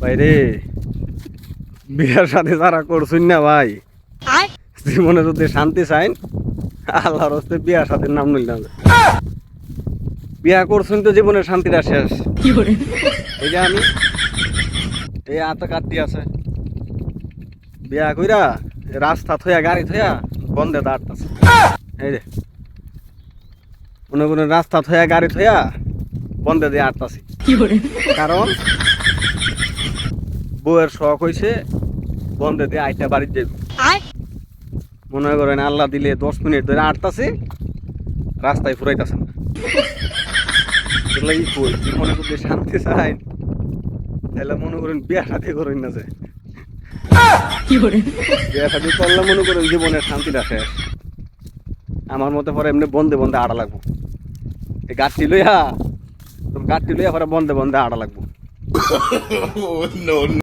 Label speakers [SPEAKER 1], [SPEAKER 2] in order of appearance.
[SPEAKER 1] ভাই রে, বিয়ার সাথে যারা করছুন না ভাই, জীবনে যদি শান্তি চাইন আল্লাহর হস্তে বিয়ার সাথে নাম নিল না। বিয়া করছুন তো জীবনের শান্তিটা শেষ। এই যে আমি এই আতা কাটতি আছে, বিয়া কইরা রাস্তা থইয়া গাড়ি থইয়া বন্ধে দাঁড়তাছে। এই রে মনে করেন রাস্তা থইয়া গাড়ি থইয়া বন্ধে দিয়ে আটতাছি, কারণ বউয়ের শখ হয়েছে বন্ধে দিয়ে আইটা বাড়ির যাইব। মনে করেন আল্লাহ দিলে 10 মিনিট ধরে আটতাছি, রাস্তায় ফুরাইতেছে না। জীবনে যদি শান্তি চাই তাহলে মনে করেন বিয়া শাদী করেন না, যে বিয়া শাদী করলে মনে করেন জীবনের শান্তিটা শেষ। আমার মতে পরে এমনি বন্ধে বন্ধে আড়া লাগবো, এই গাছটি লইয়া পরে বন্ধে বন্ধে আড়া লাগবো।